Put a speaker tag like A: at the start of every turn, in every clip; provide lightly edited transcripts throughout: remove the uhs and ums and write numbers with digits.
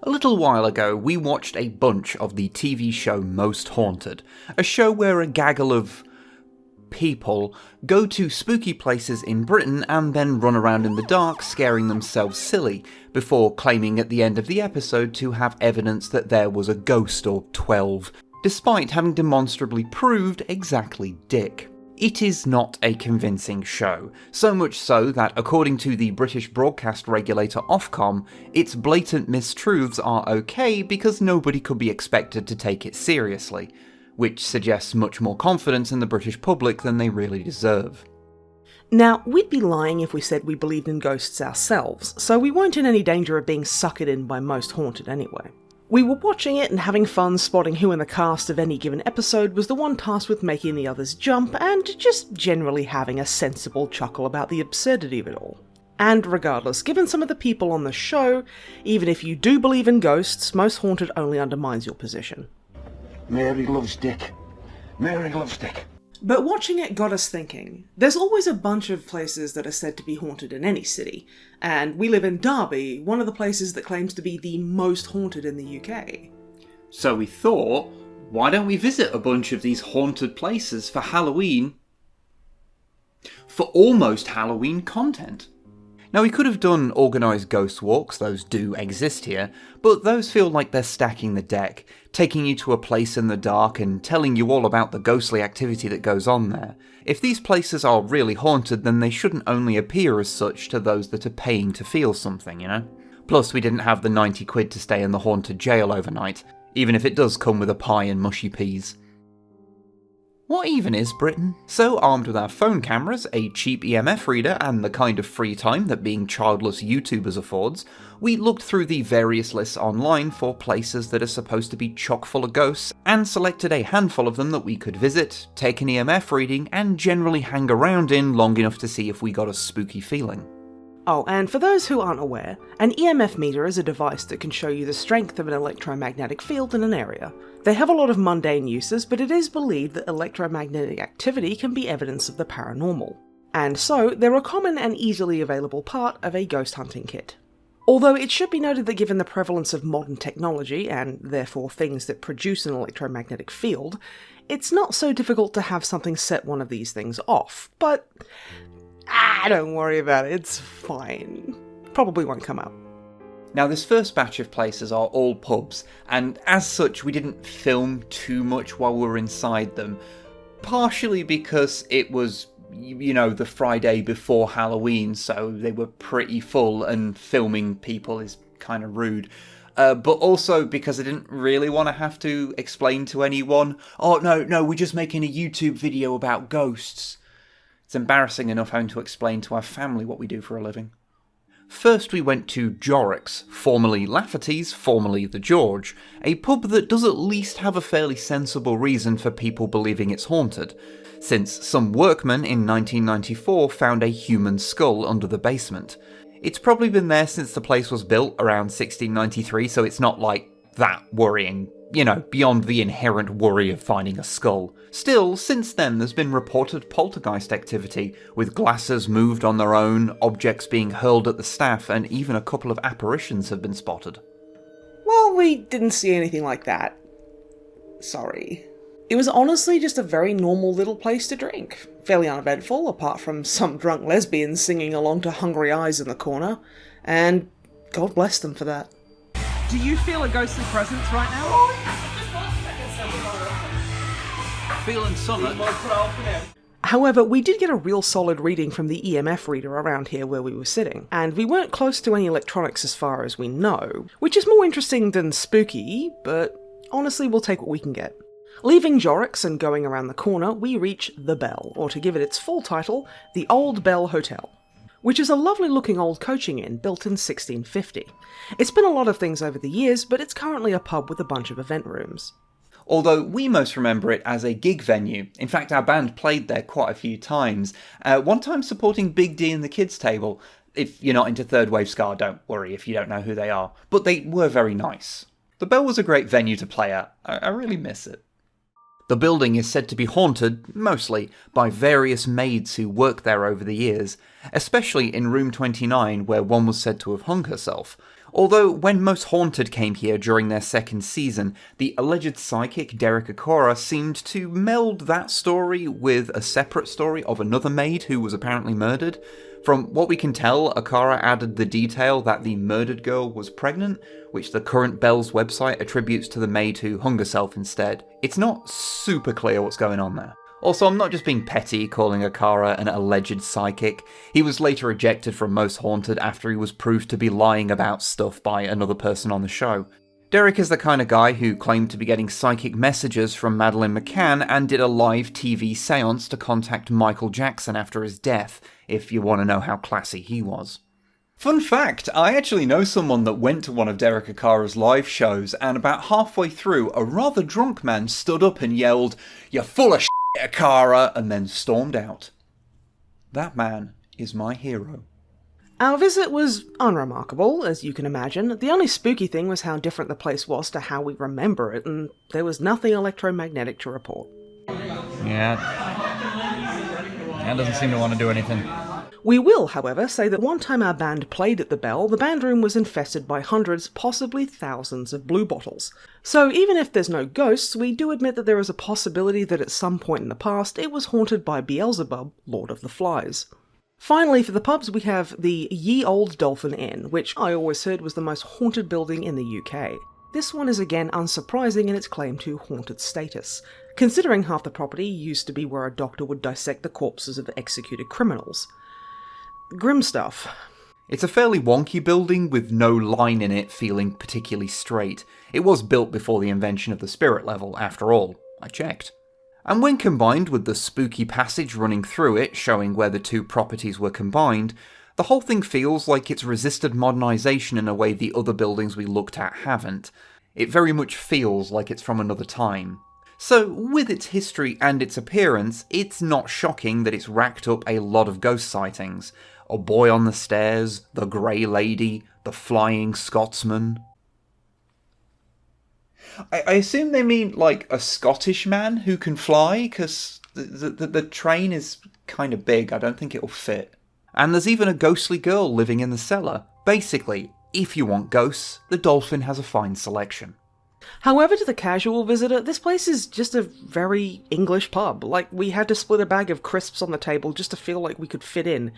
A: A little while ago, we watched a bunch of the TV show Most Haunted, a show where a gaggle of people go to spooky places in Britain and then run around in the dark scaring themselves silly, before claiming at the end of the episode to have evidence that there was a ghost or 12, despite having demonstrably proved exactly dick. It is not a convincing show, so much so that according to the British broadcast regulator Ofcom, its blatant mistruths are okay because nobody could be expected to take it seriously, which suggests much more confidence in the British public than they really deserve.
B: Now, we'd be lying if we said we believed in ghosts ourselves, so we weren't in any danger of being suckered in by Most Haunted anyway. We were watching it and having fun spotting who in the cast of any given episode was the one tasked with making the others jump, and just generally having a sensible chuckle about the absurdity of it all. And regardless, given some of the people on the show, even if you do believe in ghosts, Most Haunted only undermines your position.
C: Mary loves Dick. Mary loves Dick.
B: But watching it got us thinking. There's always a bunch of places that are said to be haunted in any city, and we live in Derby, one of the places that claims to be the most haunted in the UK.
A: So we thought, why don't we visit a bunch of these haunted places for Halloween? For almost Halloween content. Now we could have done organised ghost walks, those do exist here, but those feel like they're stacking the deck, taking you to a place in the dark and telling you all about the ghostly activity that goes on there. If these places are really haunted, then they shouldn't only appear as such to those that are paying to feel something, you know? Plus we didn't have the 90 quid to stay in the haunted jail overnight, even if it does come with a pie and mushy peas. What even is Britain? So armed with our phone cameras, a cheap EMF reader, and the kind of free time that being childless YouTubers affords, we looked through the various lists online for places that are supposed to be chock full of ghosts, and selected a handful of them that we could visit, take an EMF reading, and generally hang around in long enough to see if we got a spooky feeling.
B: Oh, and for those who aren't aware, an EMF meter is a device that can show you the strength of an electromagnetic field in an area. They have a lot of mundane uses, but it is believed that electromagnetic activity can be evidence of the paranormal. And so, they're a common and easily available part of a ghost hunting kit. Although it should be noted that given the prevalence of modern technology, and therefore things that produce an electromagnetic field, it's not so difficult to have something set one of these things off, but don't worry about it, it's fine. Probably won't come up.
A: Now this first batch of places are all pubs, and as such we didn't film too much while we were inside them, partially because it was, you know, the Friday before Halloween, so they were pretty full and filming people is kind of rude. But also because I didn't really want to have to explain to anyone, oh no, we're just making a YouTube video about ghosts. It's embarrassing enough having to explain to our family what we do for a living. First we went to Joro's, formerly Lafferty's, formerly the George, a pub that does at least have a fairly sensible reason for people believing it's haunted, since some workmen in 1994 found a human skull under the basement. It's probably been there since the place was built around 1693, so it's not like that worrying, you know, beyond the inherent worry of finding a skull. Still, since then there's been reported poltergeist activity, with glasses moved on their own, objects being hurled at the staff, and even a couple of apparitions have been spotted.
B: Well, we didn't see anything like that. Sorry. It was honestly just a very normal little place to drink. Fairly uneventful, apart from some drunk lesbians singing along to Hungry Eyes in the corner, and God bless them for that.
D: Do you feel a ghostly presence right now?
B: Oh, yeah.
A: Feeling summer.
B: However, we did get a real solid reading from the EMF reader around here where we were sitting, and we weren't close to any electronics as far as we know, which is more interesting than spooky, but honestly we'll take what we can get. Leaving Joro's and going around the corner, we reach The Bell, or to give it its full title, the Old Bell Hotel, which is a lovely looking old coaching inn built in 1650. It's been a lot of things over the years, but it's currently a pub with a bunch of event rooms.
A: Although we most remember it as a gig venue. In fact, our band played there quite a few times. One time supporting Big D and the Kids Table. If you're not into third wave ska, don't worry if you don't know who they are. But they were very nice. The Bell was a great venue to play at. I really miss it. The building is said to be haunted, mostly, by various maids who worked there over the years, especially in room 29 where one was said to have hung herself. Although, when Most Haunted came here during their second season, the alleged psychic Derek Acora seemed to meld that story with a separate story of another maid who was apparently murdered. From what we can tell, Acora added the detail that the murdered girl was pregnant, which the current Bell's website attributes to the maid who hung herself instead. It's not super clear what's going on there. Also, I'm not just being petty calling Acora an alleged psychic. He was later ejected from Most Haunted after he was proved to be lying about stuff by another person on the show. Derek is the kind of guy who claimed to be getting psychic messages from Madeleine McCann and did a live TV seance to contact Michael Jackson after his death, if you want to know how classy he was. Fun fact, I actually know someone that went to one of Derek Acaro's live shows, and about halfway through, a rather drunk man stood up and yelled, "You're full of shit, Acara," and then stormed out. That man is my hero.
B: Our visit was unremarkable, as you can imagine. The only spooky thing was how different the place was to how we remember it, and there was nothing electromagnetic to report.
E: Yeah. That doesn't seem to want to do anything.
B: We will, however, say that one time our band played at the Bell, the band room was infested by hundreds, possibly thousands of blue bottles. So even if there's no ghosts, we do admit that there is a possibility that at some point in the past it was haunted by Beelzebub, Lord of the Flies. Finally, for the pubs, we have the Ye Olde Dolphin Inn, which I always heard was the most haunted building in the UK. This one is again unsurprising in its claim to haunted status, considering half the property used to be where a doctor would dissect the corpses of executed criminals. Grim stuff.
A: It's a fairly wonky building with no line in it feeling particularly straight. It was built before the invention of the spirit level, after all. I checked. And when combined with the spooky passage running through it, showing where the two properties were combined, the whole thing feels like it's resisted modernisation in a way the other buildings we looked at haven't. It very much feels like it's from another time. So, with its history and its appearance, it's not shocking that it's racked up a lot of ghost sightings. A boy on the stairs, the Grey Lady, the Flying Scotsman. I assume they mean, like, a Scottish man who can fly, because the train is kind of big. I don't think it'll fit. And there's even a ghostly girl living in the cellar. Basically, if you want ghosts, the Dolphin has a fine selection.
B: However, to the casual visitor, this place is just a very English pub. Like, we had to split a bag of crisps on the table just to feel like we could fit in.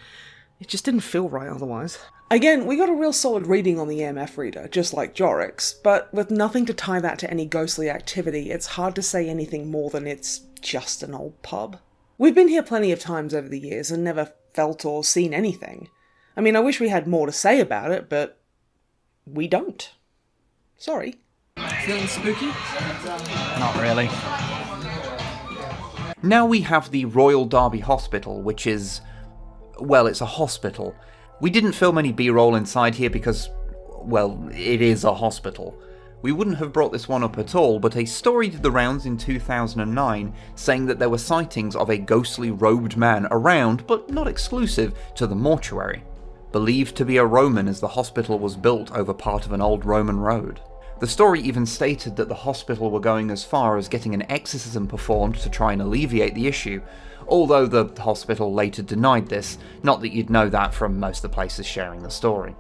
B: It just didn't feel right otherwise. Again, we got a real solid reading on the EMF reader, just like Jorik's, but with nothing to tie that to any ghostly activity, it's hard to say anything more than it's just an old pub. We've been here plenty of times over the years and never felt or seen anything. I mean, I wish we had more to say about it, but we don't. Sorry.
D: Feeling spooky?
E: Not really.
A: Now we have the Royal Derby Hospital, which is... well, it's a hospital. We didn't film any B-roll inside here because, well, it is a hospital. We wouldn't have brought this one up at all, but a story did the rounds in 2009 saying that there were sightings of a ghostly robed man around, but not exclusive, to the mortuary. Believed to be a Roman as the hospital was built over part of an old Roman road. The story even stated that the hospital were going as far as getting an exorcism performed to try and alleviate the issue, although the hospital later denied this, not that you'd know that from most of the places sharing the story.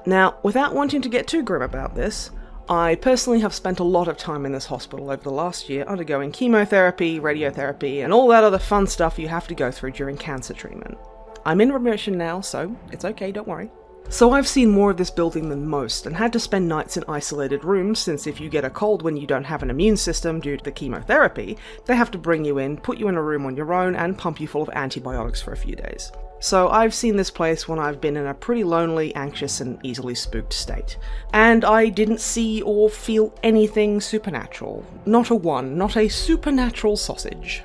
B: Now, without wanting to get too grim about this, I personally have spent a lot of time in this hospital over the last year undergoing chemotherapy, radiotherapy, and all that other fun stuff you have to go through during cancer treatment. I'm in remission now, so it's okay, don't worry. So I've seen more of this building than most, and had to spend nights in isolated rooms, since if you get a cold when you don't have an immune system due to the chemotherapy, they have to bring you in, put you in a room on your own, and pump you full of antibiotics for a few days. So I've seen this place when I've been in a pretty lonely, anxious, and easily spooked state. And I didn't see or feel anything supernatural. Not a one, not a supernatural sausage.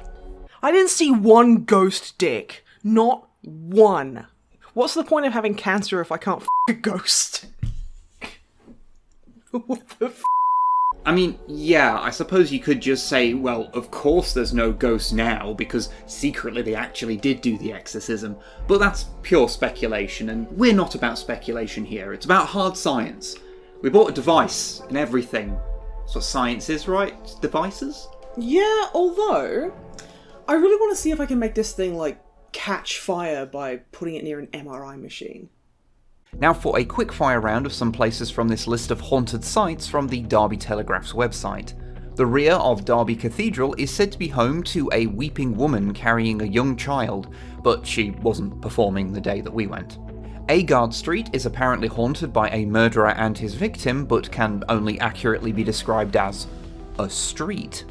B: I didn't see one ghost dick. Not one. What's the point of having cancer if I can't f*** a ghost? What the f***?
A: I mean, yeah, I suppose you could just say, well, of course there's no ghosts now, because secretly they actually did do the exorcism. But that's pure speculation, and we're not about speculation here. It's about hard science. We bought a device and everything. That's what science is, right? Devices?
B: Yeah, although, I really want to see if I can make this thing, like, catch fire by putting it near an MRI machine.
A: Now for a quickfire round of some places from this list of haunted sites from the Derby Telegraph's website. The rear of Derby Cathedral is said to be home to a weeping woman carrying a young child, but she wasn't performing the day that we went. Agard Street is apparently haunted by a murderer and his victim, but can only accurately be described as a street.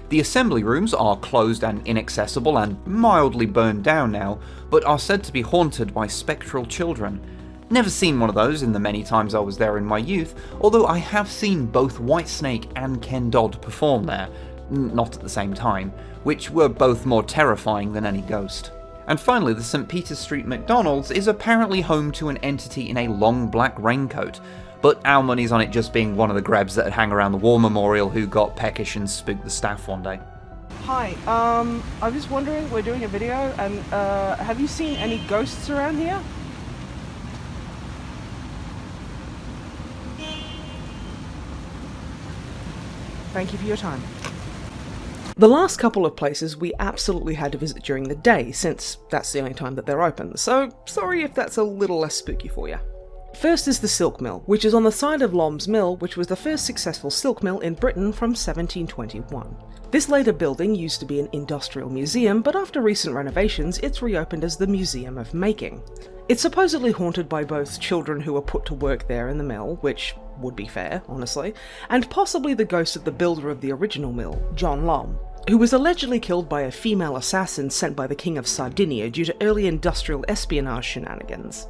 A: The assembly rooms are closed and inaccessible and mildly burned down now, but are said to be haunted by spectral children. Never seen one of those in the many times I was there in my youth, although I have seen both Whitesnake and Ken Dodd perform there, not at the same time, which were both more terrifying than any ghost. And finally, the St. Peter's Street McDonald's is apparently home to an entity in a long black raincoat, but our money's on it just being one of the grebs that hang around the war memorial who got peckish and spooked the staff one day.
B: Hi, I was wondering, we're doing a video, and have you seen any ghosts around here? Thank you for your time. The last couple of places we absolutely had to visit during the day, since that's the only time that they're open, so sorry if that's a little less spooky for you. First is the Silk Mill, which is on the site of Lom's Mill, which was the first successful silk mill in Britain from 1721. This later building used to be an industrial museum, but after recent renovations it's reopened as the Museum of Making. It's supposedly haunted by both children who were put to work there in the mill, which would be fair, honestly, and possibly the ghost of the builder of the original mill, John Lom, who was allegedly killed by a female assassin sent by the King of Sardinia due to early industrial espionage shenanigans.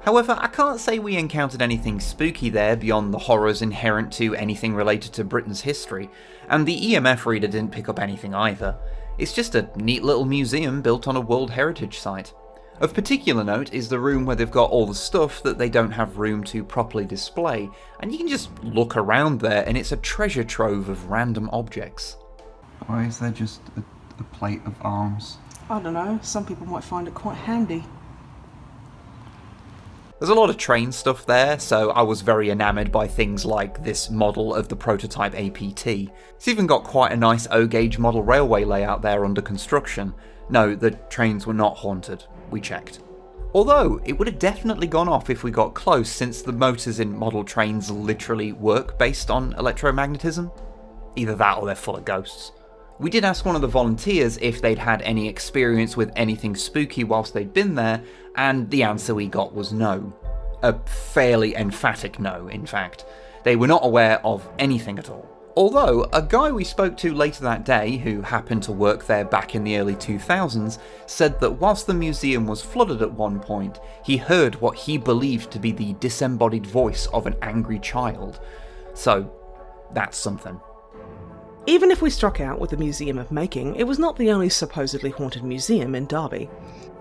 A: However, I can't say we encountered anything spooky there beyond the horrors inherent to anything related to Britain's history, and the EMF reader didn't pick up anything either. It's just a neat little museum built on a World Heritage Site. Of particular note is the room where they've got all the stuff that they don't have room to properly display, and you can just look around there and it's a treasure trove of random objects.
E: Why is there just a plate of arms?
B: I don't know, some people might find it quite handy.
A: There's a lot of train stuff there, so I was very enamoured by things like this model of the prototype APT. It's even got quite a nice O-gauge model railway layout there under construction. No, the trains were not haunted. We checked. Although, it would have definitely gone off if we got close, since the motors in model trains literally work based on electromagnetism. Either that or they're full of ghosts. We did ask one of the volunteers if they'd had any experience with anything spooky whilst they'd been there, and the answer we got was no. A fairly emphatic no, in fact. They were not aware of anything at all. Although, a guy we spoke to later that day, who happened to work there back in the early 2000s, said that whilst the museum was flooded at one point, he heard what he believed to be the disembodied voice of an angry child. So, that's something.
B: Even if we struck out with the Museum of Making, it was not the only supposedly haunted museum in Derby.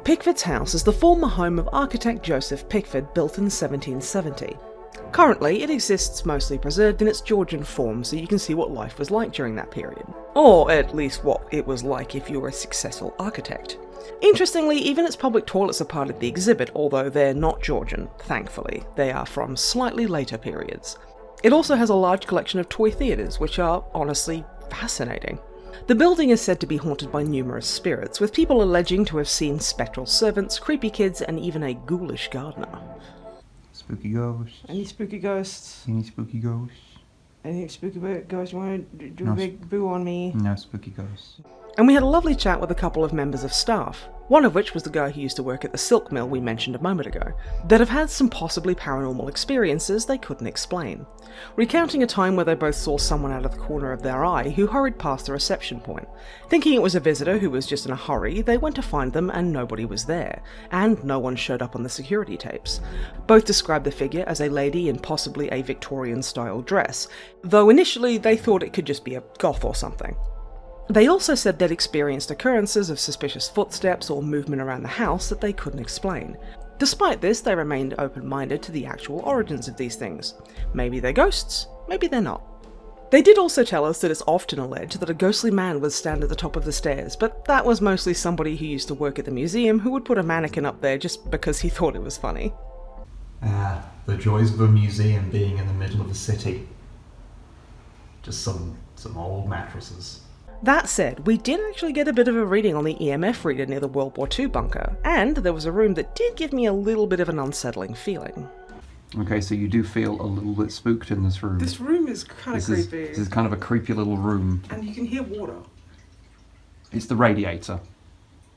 B: Pikford's house is the former home of architect Joseph Pikford, built in 1770. Currently, it exists mostly preserved in its Georgian form, so you can see what life was like during that period. Or at least what it was like if you were a successful architect. Interestingly, even its public toilets are part of the exhibit, although they're not Georgian, thankfully. They are from slightly later periods. It also has a large collection of toy theatres, which are honestly fascinating. The building is said to be haunted by numerous spirits, with people alleging to have seen spectral servants, creepy kids, and even a ghoulish gardener.
E: Spooky ghosts.
B: Any spooky ghosts?
E: Any spooky ghosts?
B: Any spooky ghosts? You want to do
E: No
B: a big boo on me?
E: No spooky ghosts.
B: And we had a lovely chat with a couple of members of staff, one of which was the guy who used to work at the silk mill we mentioned a moment ago, that have had some possibly paranormal experiences they couldn't explain, recounting a time where they both saw someone out of the corner of their eye who hurried past the reception point. Thinking it was a visitor who was just in a hurry, they went to find them and nobody was there, and no one showed up on the security tapes. Both described the figure as a lady in possibly a Victorian-style dress, though initially they thought it could just be a goth or something. They also said they'd experienced occurrences of suspicious footsteps or movement around the house that they couldn't explain. Despite this, they remained open-minded to the actual origins of these things. Maybe they're ghosts, maybe they're not. They did also tell us that it's often alleged that a ghostly man would stand at the top of the stairs, but that was mostly somebody who used to work at the museum who would put a mannequin up there just because he thought it was funny.
E: The joys of a museum being in the middle of a city. Just some old mattresses.
B: That said, we did actually get a bit of a reading on the EMF reader near the World War II bunker, and there was a room that did give me a little bit of an unsettling feeling.
A: Okay, so you do feel a little bit spooked in this room.
B: This room is kind of creepy.
A: This is kind of a creepy little room.
B: And you can hear water.
A: It's the radiator.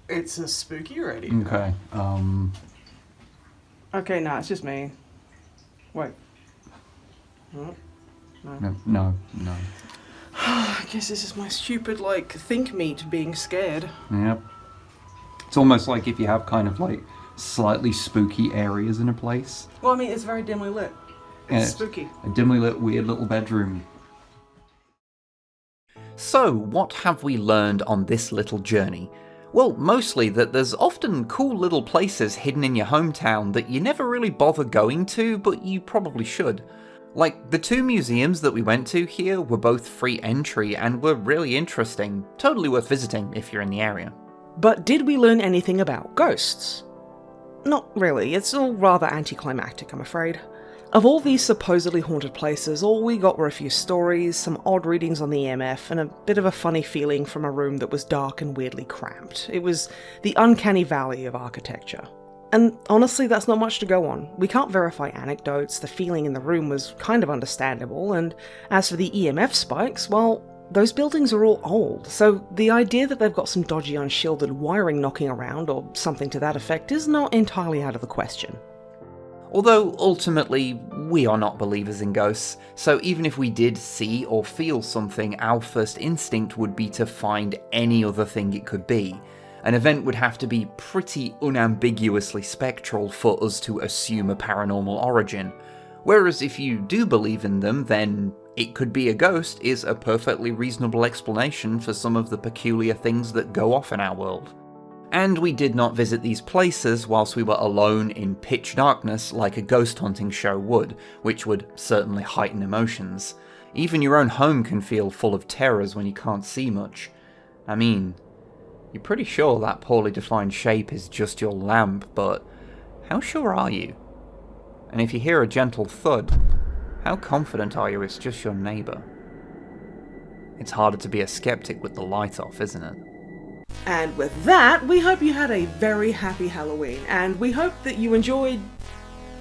B: It's a spooky radio.
A: Okay,
B: Okay, no, it's just me. Wait. No.
A: No.
B: I guess this is my stupid, think meat being scared.
A: Yep. It's almost like if you have kind of slightly spooky areas in a place.
B: Well, I mean, it's very dimly lit. It's spooky.
A: A dimly lit, weird little bedroom. So, what have we learned on this little journey? Well, mostly that there's often cool little places hidden in your hometown that you never really bother going to, but you probably should. Like, the 2 museums that we went to here were both free entry and were really interesting, totally worth visiting if you're in the area.
B: But did we learn anything about ghosts? Not really, it's all rather anticlimactic, I'm afraid. Of all these supposedly haunted places, all we got were a few stories, some odd readings on the EMF, and a bit of a funny feeling from a room that was dark and weirdly cramped. It was the uncanny valley of architecture. And honestly, that's not much to go on. We can't verify anecdotes, the feeling in the room was kind of understandable, and as for the EMF spikes, well, those buildings are all old, so the idea that they've got some dodgy unshielded wiring knocking around or something to that effect is not entirely out of the question.
A: Although, ultimately, we are not believers in ghosts, so even if we did see or feel something, our first instinct would be to find any other thing it could be. An event would have to be pretty unambiguously spectral for us to assume a paranormal origin. Whereas if you do believe in them, then it could be a ghost is a perfectly reasonable explanation for some of the peculiar things that go off in our world. And we did not visit these places whilst we were alone in pitch darkness like a ghost hunting show would, which would certainly heighten emotions. Even your own home can feel full of terrors when you can't see much. I mean, you're pretty sure that poorly defined shape is just your lamp, but how sure are you? And if you hear a gentle thud, how confident are you it's just your neighbour? It's harder to be a skeptic with the light off, isn't it?
B: And with that, we hope you had a very happy Halloween, and we hope that you enjoyed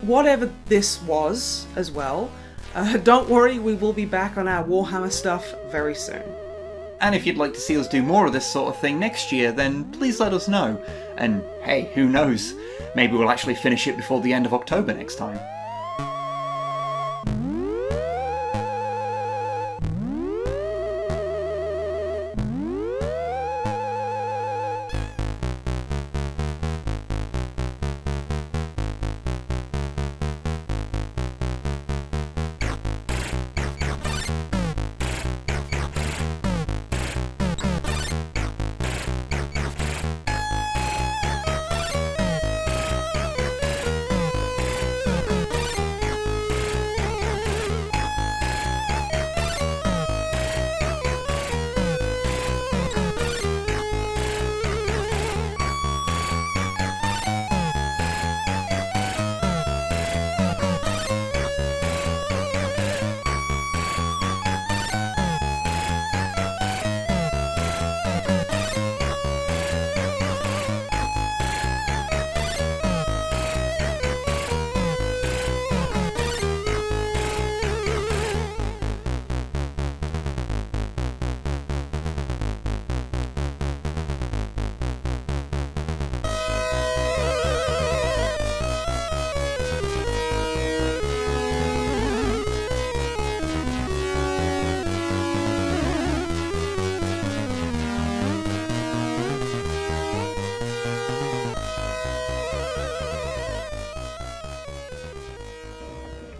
B: whatever this was as well. Don't worry, we will be back on our Warhammer stuff very soon.
A: And if you'd like to see us do more of this sort of thing next year, then please let us know. And hey, who knows? Maybe we'll actually finish it before the end of October next time.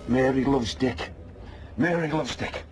C: Mary loves Dick. Mary loves Dick.